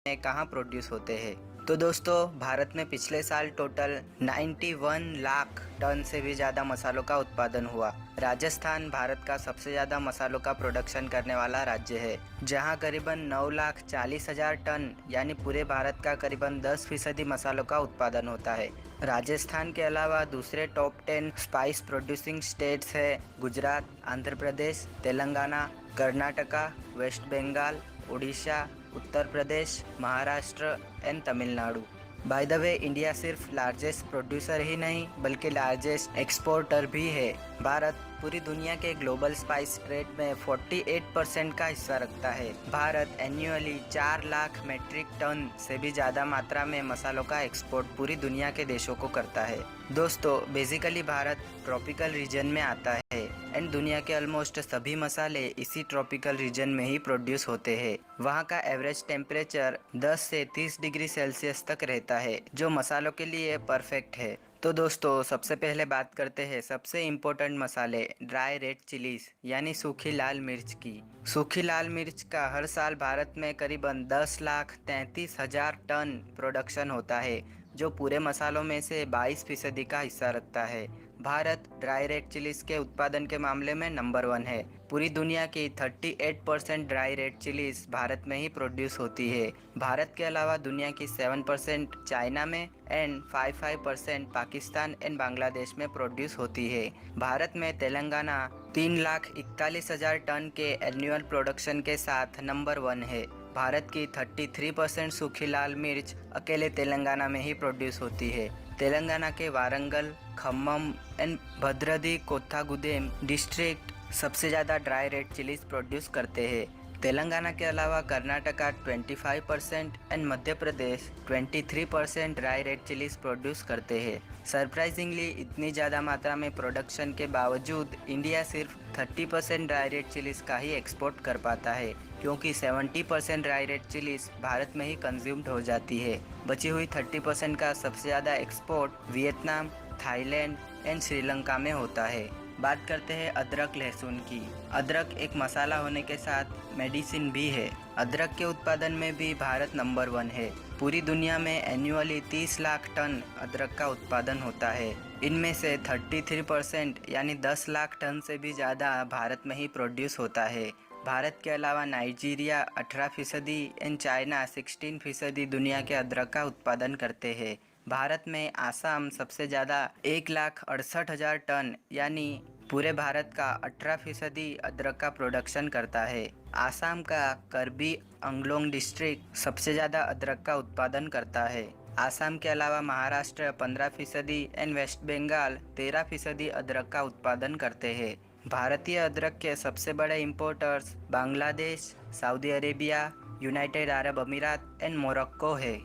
में कहाँ प्रोड्यूस होते हैं। तो दोस्तों, भारत में पिछले साल टोटल 91 लाख टन से भी ज़्यादा मसालों का उत्पादन हुआ। राजस्थान भारत का सबसे ज़्यादा मसालों का प्रोडक्शन करने वाला राज्य है, जहां करीबन 9,40,000 टन यानी पूरे भारत का करीबन 10% मसालों का उत्पादन होता है। राजस्थान के अलावा दूसरे टॉप 10 स्पाइस प्रोड्यूसिंग स्टेट्स है Gujarat, Andhra Pradesh, Telangana, Karnataka, West Bengal, Orissa, Uttar Pradesh, Maharashtra and Tamil Nadu. By the way, India सिर्फ लार्जेस्ट प्रोड्यूसर ही नहीं बल्कि लार्जेस्ट एक्सपोर्टर भी है। भारत पूरी दुनिया के ग्लोबल स्पाइस ट्रेड में 48% का हिस्सा रखता है। Bharat annually 4 lakh metric ton से भी ज़्यादा मात्रा में मसालों का एक्सपोर्ट पूरी दुनिया के देशों को करता है। दोस्तों, बेसिकली भारत ट्रॉपिकल रीजन में आता है एंड दुनिया के ऑलमोस्ट सभी मसाले इसी ट्रॉपिकल रीजन में ही प्रोड्यूस होते हैं। वहाँ का एवरेज टेम्परेचर 10 से 30 डिग्री सेल्सियस तक रहता है, जो मसालों के लिए परफेक्ट है। तो दोस्तों, सबसे पहले बात करते हैं सबसे इम्पोर्टेंट मसाले ड्राई रेड चिलीज यानी सूखी लाल मिर्च की। सूखी लाल मिर्च का हर साल भारत में करीबन 10,33,000 टन प्रोडक्शन होता है, जो पूरे मसालों में से 22% का हिस्सा रखता है। भारत ड्राई रेड चिलीज के उत्पादन के मामले में नंबर 1 है। पूरी दुनिया की 38% ड्राई रेड चिलीज भारत में ही प्रोड्यूस होती है। भारत के अलावा दुनिया की 7% चाइना में एंड 5% पाकिस्तान एंड बांग्लादेश में प्रोड्यूस होती है। भारत में तेलंगाना 3,41,000 टन के एनुअल प्रोडक्शन के साथ नंबर 1 है। भारत की 33% सूखी लाल मिर्च अकेले तेलंगाना में ही प्रोड्यूस होती है। तेलंगाना के वारंगल, खम्मम एंड भद्रदी कोथागुडेम डिस्ट्रिक्ट सबसे ज़्यादा ड्राई रेड चिलीज प्रोड्यूस करते हैं। तेलंगाना के अलावा Karnataka 25% and Madhya Pradesh 23% dry red chillies produce करते हैं। सरप्राइजिंगली इतनी ज़्यादा मात्रा में प्रोडक्शन के बावजूद इंडिया सिर्फ 30% ड्राई रेड चिलीज का ही एक्सपोर्ट कर पाता है, क्योंकि 70% ड्राई रेड चिलीज भारत में ही कंज्यूम्ड हो जाती है। बची हुई 30% का सबसे ज़्यादा export Vietnam, Thailand and Sri Lanka में होता है। बात करते हैं अदरक लहसुन की। अदरक एक मसाला होने के साथ मेडिसिन भी है। अदरक के उत्पादन में भी भारत नंबर 1 है। पूरी दुनिया में एन्युअली 30 लाख टन अदरक का उत्पादन होता है। इनमें से 33% यानी 10 लाख टन से भी ज़्यादा भारत में ही प्रोड्यूस होता है। भारत के अलावा नाइजीरिया 18% एंड चाइना 16% दुनिया के अदरक का उत्पादन करते हैं। भारत में आसाम सबसे ज़्यादा 1,68,000 टन यानी पूरे भारत का 18% अदरक का प्रोडक्शन करता है। आसाम का करबी अंगलोंग डिस्ट्रिक्ट सबसे ज़्यादा अदरक का उत्पादन करता है। आसाम के अलावा महाराष्ट्र 15% एंड वेस्ट बंगाल 13% अदरक का उत्पादन करते हैं। भारतीय अदरक के सबसे बड़े importers Bangladesh, Saudi Arabia, United Arab अमीरात एंड मोरक्को है।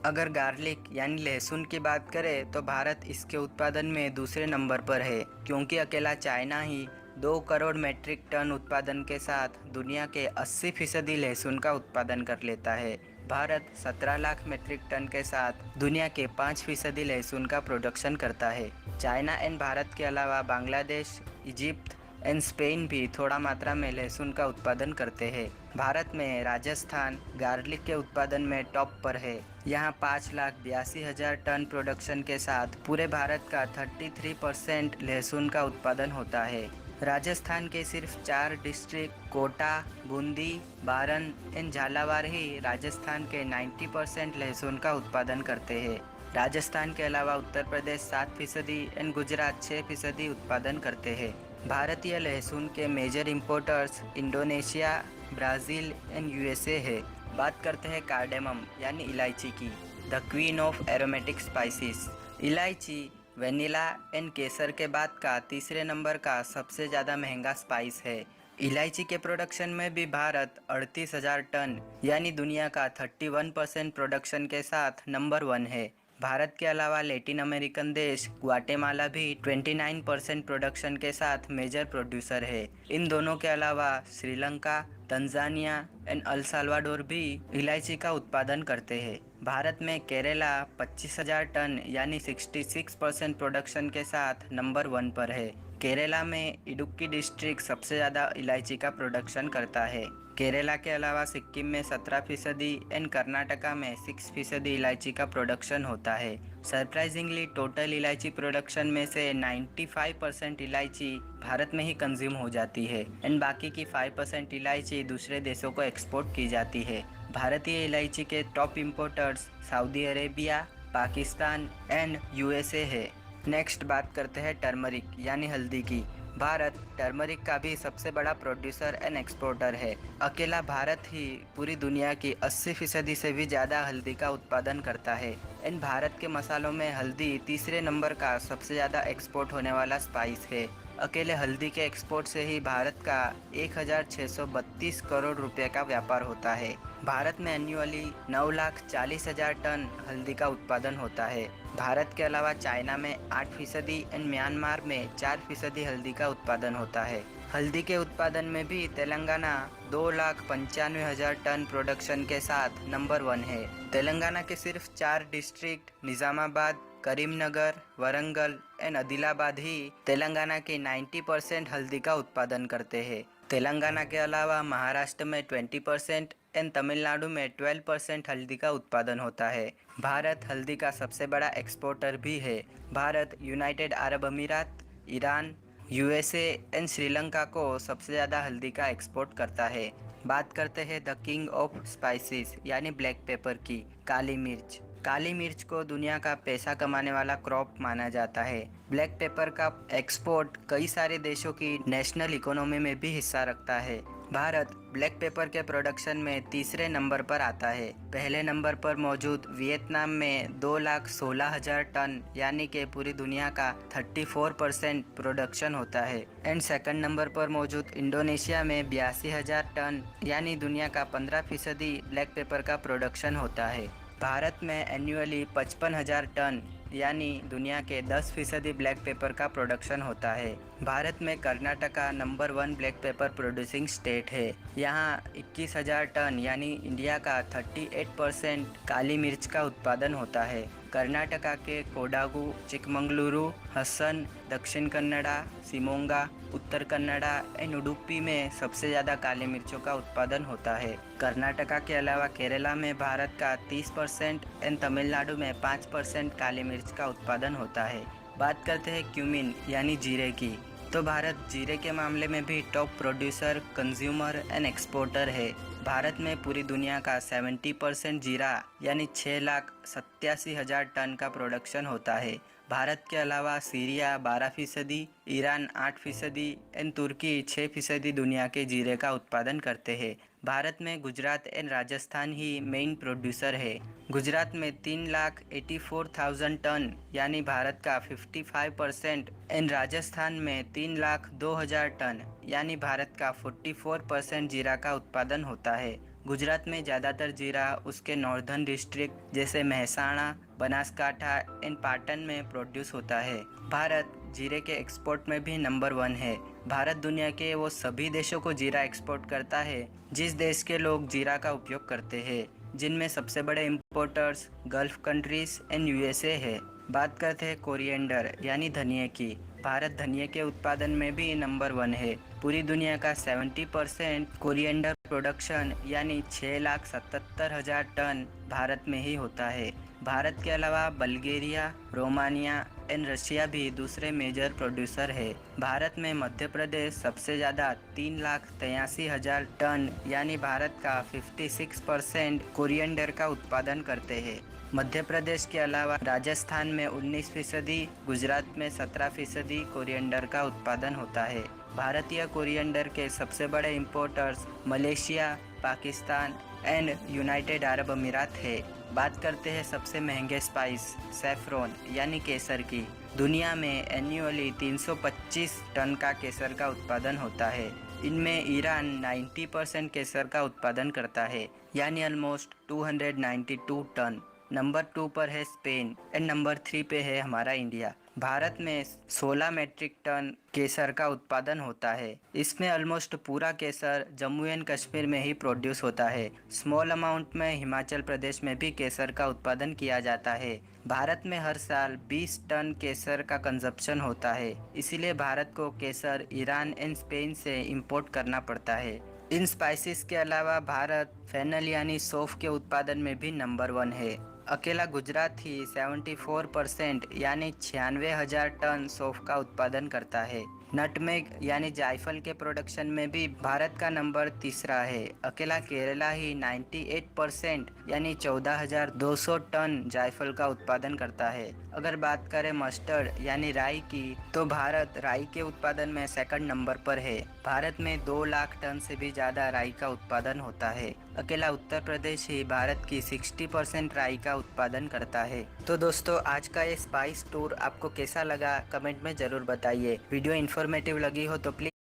अगर गार्लिक यानी लहसुन की बात करें तो भारत इसके उत्पादन में दूसरे नंबर पर है, क्योंकि अकेला चाइना ही 2 करोड़ मेट्रिक टन उत्पादन के साथ दुनिया के 80% लहसुन का उत्पादन कर लेता है। भारत 17 लाख मेट्रिक टन के साथ दुनिया के 5% लहसुन का प्रोडक्शन करता है। चाइना एंड भारत के अलावा बांग्लादेश, इजिप्ट एंड स्पेन भी थोड़ा मात्रा में लहसुन का उत्पादन करते हैं। भारत में राजस्थान गार्लिक के उत्पादन में टॉप पर है। यहाँ 5,82,000 टन प्रोडक्शन के साथ पूरे भारत का 33% लहसुन का उत्पादन होता है। राजस्थान के सिर्फ 4 डिस्ट्रिक्ट कोटा, बूंदी, बारन एंड झालावाड़ ही राजस्थान के 90% लहसुन का उत्पादन करते हैं। राजस्थान के अलावा उत्तर प्रदेश 7% एंड गुजरात 6% उत्पादन करते हैं। भारतीय लहसुन के major importers Indonesia, Brazil and USA है। बात करते हैं कार्डेमम यानी इलायची की, the queen of aromatic spices. इलायची वेनिला एंड केसर के बाद का तीसरे नंबर का सबसे ज़्यादा महंगा स्पाइस है। इलायची के प्रोडक्शन में भी भारत 38,000 टन यानी दुनिया का 31% प्रोडक्शन के साथ नंबर 1 है। भारत के अलावा लैटिन अमेरिकन देश ग्वाटेमाला भी 29% प्रोडक्शन के साथ मेजर प्रोड्यूसर है। इन दोनों के अलावा Sri Lanka, Tanzania and El Salvador भी इलायची का उत्पादन करते हैं। भारत में केरला 25,000 टन यानी 66% प्रोडक्शन के साथ नंबर 1 पर है। केरला में इडुक्की डिस्ट्रिक्ट सबसे ज़्यादा इलायची का प्रोडक्शन करता है। केरला के अलावा सिक्किम में 17% एंड कर्नाटका में 6% इलायची का प्रोडक्शन होता है। सरप्राइजिंगली टोटल इलायची प्रोडक्शन में से 95% इलायची भारत में ही कंज्यूम हो जाती है एंड बाकी की 5% इलायची दूसरे देशों को एक्सपोर्ट की जाती है। भारतीय इलायची के top importers Saudi Arabia, Pakistan and USA है। नेक्स्ट बात करते हैं टर्मरिक यानी हल्दी की। भारत टर्मरिक का भी सबसे बड़ा प्रोड्यूसर एंड एक्सपोर्टर है। अकेला भारत ही पूरी दुनिया की 80% से भी ज़्यादा हल्दी का उत्पादन करता है एंड भारत के मसालों में हल्दी तीसरे नंबर का सबसे ज़्यादा एक्सपोर्ट होने वाला स्पाइस है। अकेले हल्दी के एक्सपोर्ट से ही भारत का 1632 करोड़ रुपए का व्यापार होता है। भारत में एन्युअली 9,40,000 टन हल्दी का उत्पादन होता है। भारत के अलावा चाइना में 8% एंड म्यांमार में 4% हल्दी का उत्पादन होता है। हल्दी के उत्पादन में भी तेलंगाना 2,95,000 टन प्रोडक्शन के साथ नंबर 1 है। तेलंगाना के सिर्फ 4 डिस्ट्रिक्ट निजामाबाद, करीमनगर, वरंगल एंड आदिलाबाद ही तेलंगाना की 90% हल्दी का उत्पादन करते हैं। तेलंगाना के अलावा महाराष्ट्र में 20% एंड तमिलनाडु में 12% हल्दी का उत्पादन होता है। भारत हल्दी का सबसे बड़ा एक्सपोर्टर भी है। भारत यूनाइटेड अरब अमीरात, ईरान, यूएसए एंड श्रीलंका को सबसे ज़्यादा हल्दी का एक्सपोर्ट करता है। बात करते हैं द किंग ऑफ स्पाइसेस यानी ब्लैक पेपर की, काली मिर्च। काली मिर्च को दुनिया का पैसा कमाने वाला क्रॉप माना जाता है। ब्लैक पेपर का एक्सपोर्ट कई सारे देशों की नेशनल इकोनॉमी में भी हिस्सा रखता है। भारत ब्लैक पेपर के प्रोडक्शन में तीसरे नंबर पर आता है। पहले नंबर पर मौजूद वियतनाम में 2,16,000 टन यानी कि पूरी दुनिया का 34% प्रोडक्शन होता है एंड सेकंड नंबर पर मौजूद इंडोनेशिया में 82,000 टन यानी दुनिया का 15% ब्लैक पेपर का प्रोडक्शन होता है। भारत में एन्युअली 55,000 टन यानी दुनिया के 10% ब्लैक पेपर का प्रोडक्शन होता है। भारत में Karnataka number 1 black pepper producing state है। यहाँ 21,000 टन यानी इंडिया का 38% काली मिर्च का उत्पादन होता है। कर्नाटका के कोडागु, चिकमंगलुरु, हसन, दक्षिण कन्नड़ा, शिमोगा, उत्तर कन्नड़ा एंड उडुपी में सबसे ज़्यादा काली मिर्चों का उत्पादन होता है। कर्नाटका के अलावा केरला में भारत का 30% एंड तमिलनाडु में 5% काली मिर्च का उत्पादन होता है। बात करते हैं क्यूमिन यानी जीरे की, तो भारत जीरे के मामले में भी top producer, consumer and exporter है। भारत में पूरी दुनिया का 70% जीरा यानी 6,87,000 टन का प्रोडक्शन होता है। भारत के अलावा सीरिया 12%, ईरान 8% एंड तुर्की 6% दुनिया के जीरे का उत्पादन करते हैं। भारत में Gujarat and Rajasthan he main producer है। गुजरात में 3,84,000 टन यानी भारत का 55% एंड राजस्थान में 3,02,000 टन यानी भारत का 44% जीरा का उत्पादन होता है। गुजरात में ज़्यादातर जीरा उसके नॉर्दर्न डिस्ट्रिक्ट जैसे महसाणा, बनासकांठा एंड पाटन में प्रोड्यूस होता है। भारत जीरे के एक्सपोर्ट में भी नंबर 1 है। भारत दुनिया के वो सभी देशों को जीरा एक्सपोर्ट करता है जिस देश के लोग जीरा का उपयोग करते हैं, जिनमें सबसे बड़े importers gulf countries and USA है। बात करते हैं कोरिएंडर यानी धनिया की। भारत धनिया के उत्पादन में भी नंबर 1 है। पूरी दुनिया का 70% कोरिएंडर प्रोडक्शन यानी 6,77,000 टन भारत में ही होता है। भारत के अलावा बल्गेरिया, रोमानिया एंड रशिया भी दूसरे मेजर प्रोड्यूसर है। भारत में मध्य प्रदेश सबसे ज़्यादा 3,83,000 टन यानी भारत का 56% कोरिएंडर का उत्पादन करते हैं। मध्य प्रदेश के अलावा राजस्थान में 19%, गुजरात में 17% कोरिएंडर का उत्पादन होता है। भारतीय कोरिएंडर के सबसे बड़े importers Malaysia, Pakistan and United Arab अमीरात है। बात करते हैं सबसे महंगे स्पाइस सैफरॉन यानी केसर की। दुनिया में एन्युअली 325 टन का केसर का उत्पादन होता है। इनमें ईरान 90% केसर का उत्पादन करता है यानी ऑलमोस्ट 292 टन। नंबर 2 पर है स्पेन एंड नंबर 3 पे है हमारा इंडिया। भारत में 16 मैट्रिक टन केसर का उत्पादन होता है। इसमें ऑलमोस्ट पूरा केसर जम्मू एंड कश्मीर में ही प्रोड्यूस होता है। स्मॉल अमाउंट में हिमाचल प्रदेश में भी केसर का उत्पादन किया जाता है। भारत में हर साल 20 टन केसर का कंजप्शन होता है, इसीलिए भारत को केसर ईरान एंड स्पेन से इंपोर्ट करना पड़ता है। इन स्पाइसेस के अलावा भारत फेनल यानी सौंफ के उत्पादन में भी नंबर 1 है। अकेला गुजरात ही 74% यानी 96,000 टन सौंफ का उत्पादन करता है। नटमेग यानी जायफल के प्रोडक्शन में भी भारत का नंबर तीसरा है। अकेला केरला ही 98% यानी 14,200 टन जायफल का उत्पादन करता है। अगर बात करें मस्टर्ड यानी राई की, तो भारत राई के उत्पादन में सेकंड नंबर पर है। भारत में 2 लाख टन से भी ज़्यादा राई का उत्पादन होता है। अकेला उत्तर प्रदेश ही भारत की 60% राई का उत्पादन करता है। तो दोस्तों, आज का ये स्पाइस टूर आपको कैसा लगा कमेंट में ज़रूर बताइए। वीडियो इन्फॉर्मेटिव लगी हो तो प्लीज़